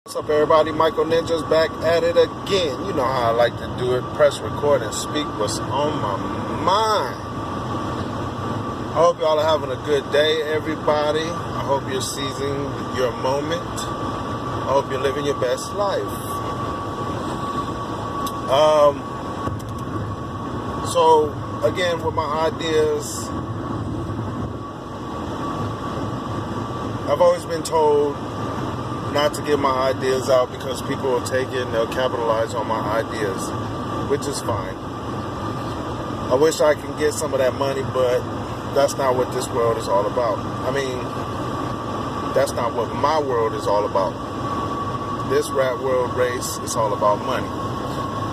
What's up, everybody? Michael Ninja's back at it again. You know how I like to do it. Press record and speak what's on my mind. I hope y'all are having a good day, everybody. I hope you're seizing your moment. I hope you're living your best life. So, again, with my ideas, I've always been told not to give my ideas out because people will take it and they'll capitalize on my ideas, which is fine. I wish I can get some of that money, but that's not what this world is all about. I mean, that's not what my world is all about. This rat world race is all about money.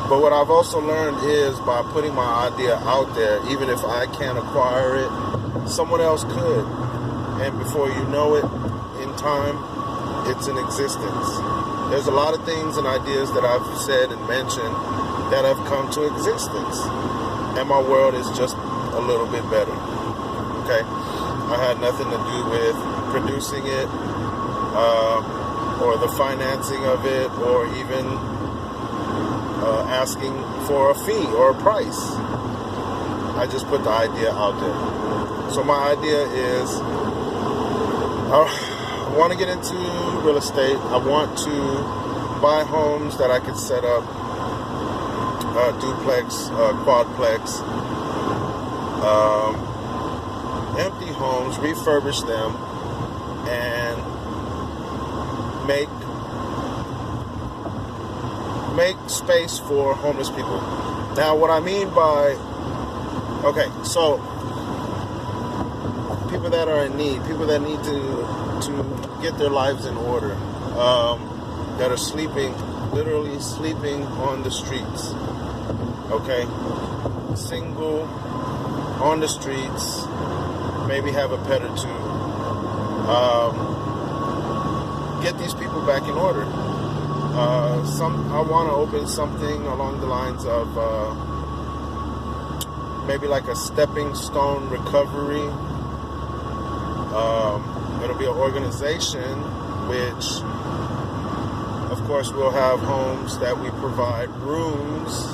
But what I've also learned is by putting my idea out there, even if I can't acquire it, someone else could. And before you know it, in time, it's in existence. There's a lot of things and ideas that I've said and mentioned that have come to existence. And my world is just a little bit better. Okay? I had nothing to do with producing it, or the financing of it, or even asking for a fee or a price. I just put the idea out there. So my idea is, I want to get into real estate. I want to buy homes that I could set up, duplex, quadplex, empty homes, refurbish them, and make space for homeless people. Now, what I mean by, okay, so people that are in need, people that need to get their lives in order, that are sleeping, literally sleeping on the streets, okay? Single, on the streets, maybe have a pet or two. Get these people back in order. I want to open something along the lines of maybe like a stepping stone recovery. It'll be an organization which, of course, we'll have homes that we provide rooms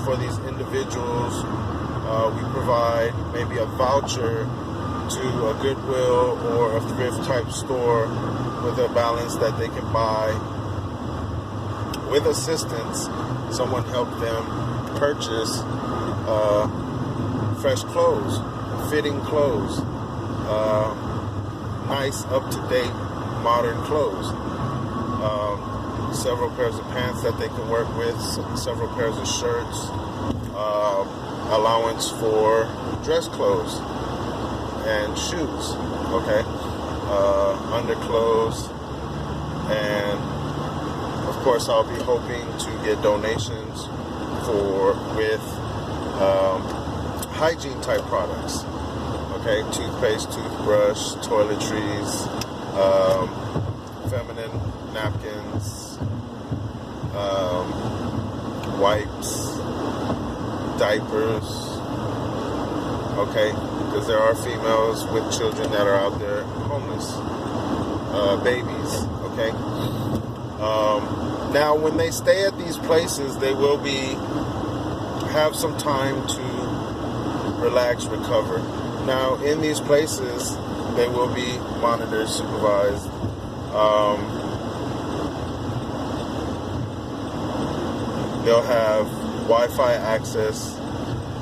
for these individuals. We provide maybe a voucher to a Goodwill or a thrift type store with a balance that they can buy. With assistance, someone helped them purchase fresh clothes, fitting clothes, nice, up-to-date, modern clothes. Several pairs of pants that they can work with, several pairs of shirts, allowance for dress clothes and shoes, okay, underclothes, and of course I'll be hoping to get donations with hygiene type products. Okay, toothpaste, toothbrush, toiletries, feminine napkins, wipes, diapers, okay, because there are females with children that are out there homeless, babies, okay. Now, when they stay at these places, they will have some time to relax, recover. Now, in these places, they will be monitored, supervised. They'll have Wi-Fi access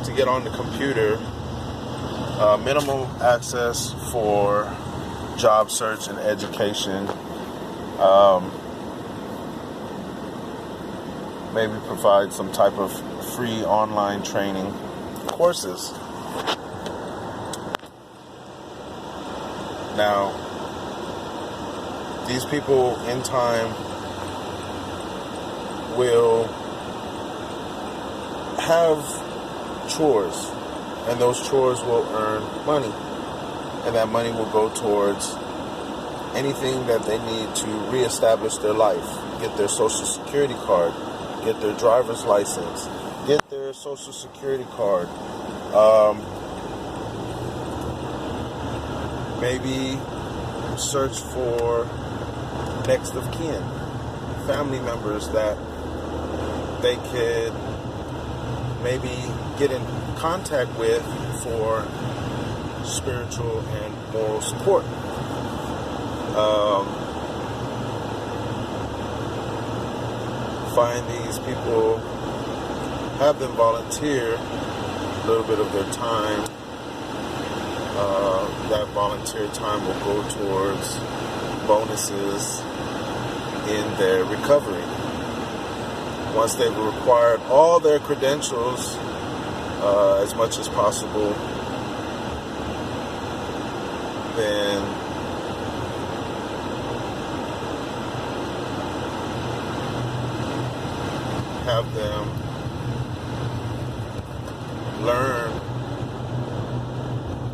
to get on the computer, minimal access for job search and education. Maybe provide some type of free online training courses. Now, these people in time will have chores, and those chores will earn money, and that money will go towards anything that they need to reestablish their life, get their social security card, get their driver's license, get their social security card, maybe search for next of kin, family members that they could maybe get in contact with for spiritual and moral support. Find these people, have them volunteer a little bit of their time. That volunteer time will go towards bonuses in their recovery. Once they've acquired all their credentials as much as possible, then have them learn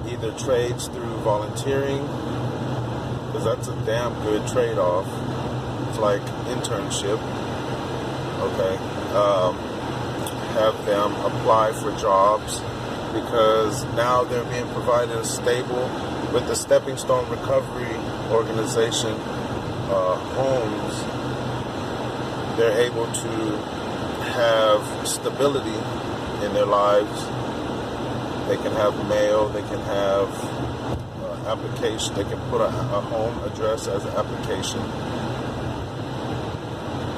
either trades through volunteering, because that's a damn good trade-off. It's like internship. Okay. Have them apply for jobs, because now they're being provided a stable, with the Stepping Stone Recovery Organization homes, they're able to have stability in their lives. They can have mail, they can have application, they can put a home address as an application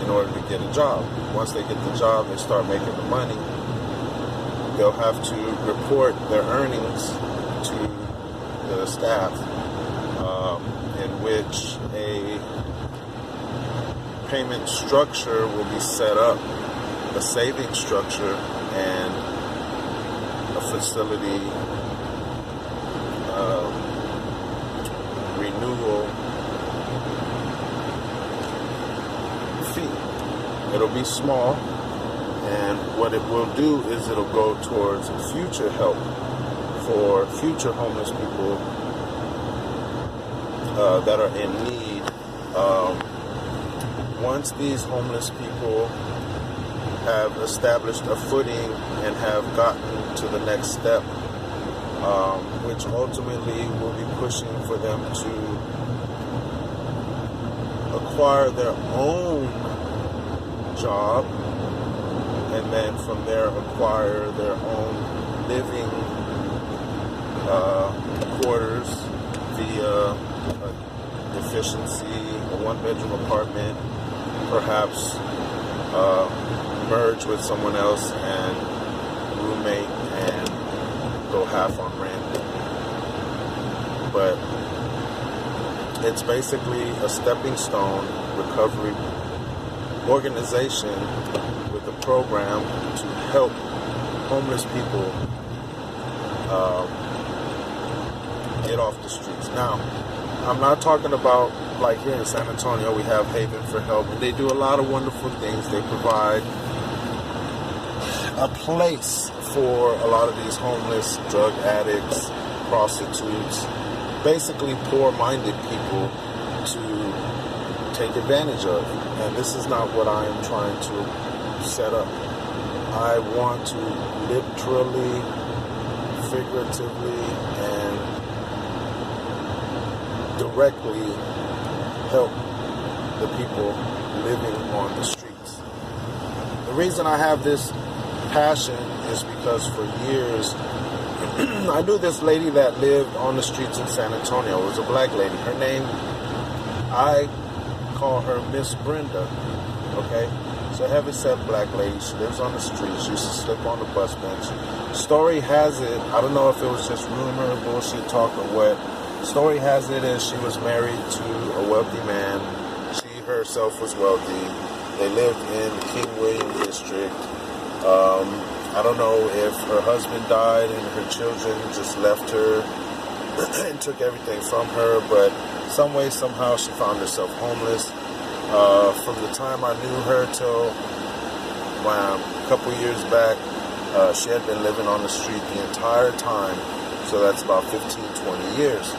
in order to get a job. Once they get the job, they start making the money. They'll have to report their earnings to the staff, in which a payment structure will be set up, a saving structure, and a facility renewal fee. It'll be small, and what it will do is it'll go towards future help for future homeless people that are in need. Once these homeless people have established a footing and have gotten to the next step, which ultimately will be pushing for them to acquire their own job, and then from there acquire their own living quarters via a efficiency, a one-bedroom apartment, perhaps merge with someone else and roommate and go half on rent. But it's basically a stepping stone recovery organization with a program to help homeless people get off the streets. Now, I'm not talking about, like here in San Antonio, we have Haven for Help, and they do a lot of wonderful things. They provide a place for a lot of these homeless, drug addicts, prostitutes, basically poor-minded people to take advantage of. And this is not what I am trying to set up. I want to literally, figuratively, and directly help the people living on the streets. The reason I have this passion is because for years I knew this lady that lived on the streets in San Antonio. It was a black lady. Her name, I call her Miss Brenda. Okay? It's a heavy-set black lady. She lives on the streets. She used to sleep on the bus bench. Story has it, I don't know if it was just rumor, bullshit talk, or what. Story has it is she was married to a wealthy man. She herself was wealthy. They lived in the King William district. I don't know if her husband died and her children just left her and took everything from her, but some way, somehow, she found herself homeless. From the time I knew her till a couple years back, she had been living on the street the entire time, so that's about 15, 20 years.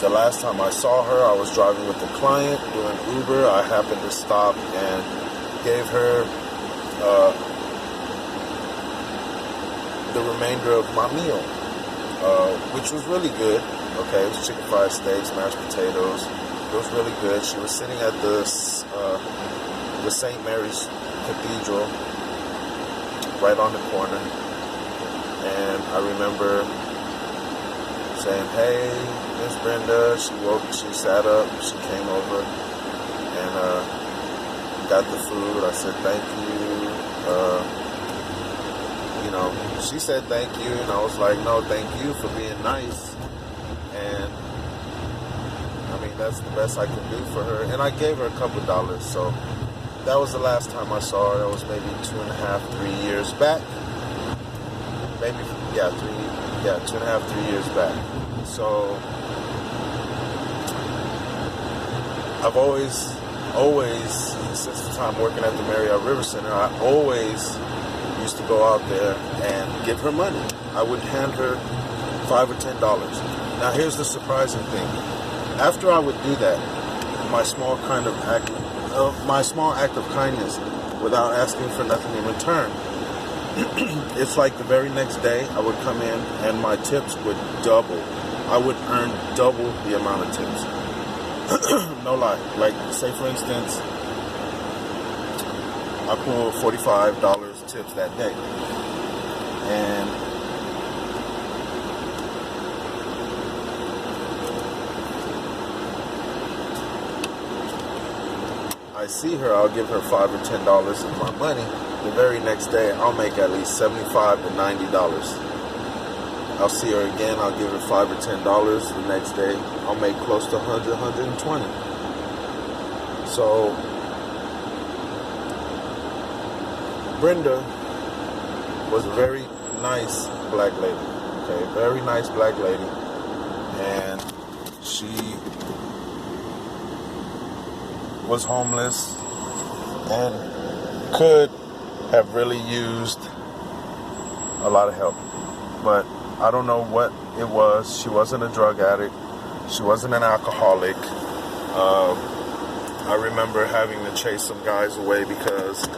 The last time I saw her, I was driving with a client doing Uber. I happened to stop and gave her the remainder of my meal, which was really good. Okay, it was chicken fried steaks, mashed potatoes, It was really good. She was sitting at the St. Mary's Cathedral, right on the corner. And I remember saying, "Hey, Miss Brenda." She sat up, she came over and got the food. I said, "Thank you." She said thank you, and I was like, "No, thank you for being nice." And I mean, that's the best I can do for her. And I gave her a couple dollars. So that was the last time I saw her. That was maybe 2.5, 3 years back. Maybe, 2.5, 3 years back. So I've always, since the time working at the Marriott River Center, I always used to go out there and give her money. I would hand her $5 or $10. Now here's the surprising thing. After I would do that, my small act of kindness, without asking for nothing in return, it's like the very next day I would come in and my tips would double. I would earn double the amount of tips. No lie. Like, say for instance, I pulled $45 tips that day. And I see her, I'll give her $5 or $10 of my money. The very next day, I'll make at least $75 to $90. I'll see her again, I'll give her $5 or $10. The next day, I'll make close to $100, $120. So Brenda was a very nice black lady. Okay, very nice black lady. And she was homeless and could have really used a lot of help. But I don't know what it was. She wasn't a drug addict. She wasn't an alcoholic. I remember having to chase some guys away because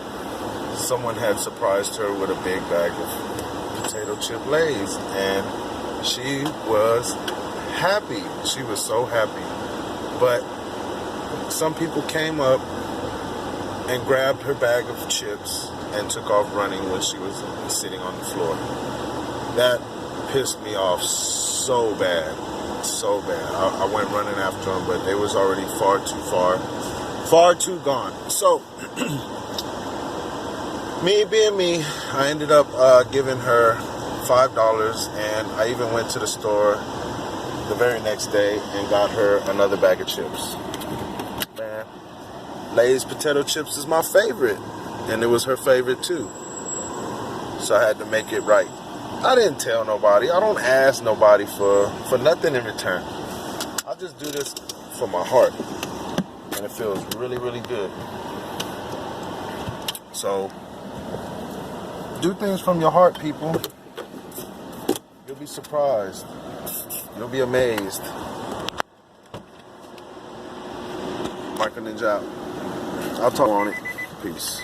someone had surprised her with a big bag of potato chip Lays, and she was happy. She was so happy. But some people came up and grabbed her bag of chips and took off running when she was sitting on the floor. That pissed me off so bad. So bad. I went running after them, but they was already far too gone. So me being me, I ended up giving her $5, and I even went to the store the very next day and got her another bag of chips. Man, Lay's potato chips is my favorite, and it was her favorite too. So I had to make it right. I didn't tell nobody. I don't ask nobody for nothing in return. I just do this for my heart, and it feels really, really good. So do things from your heart, people. You'll be surprised. You'll be amazed. Michael Ninja out. I'll talk on it. Peace.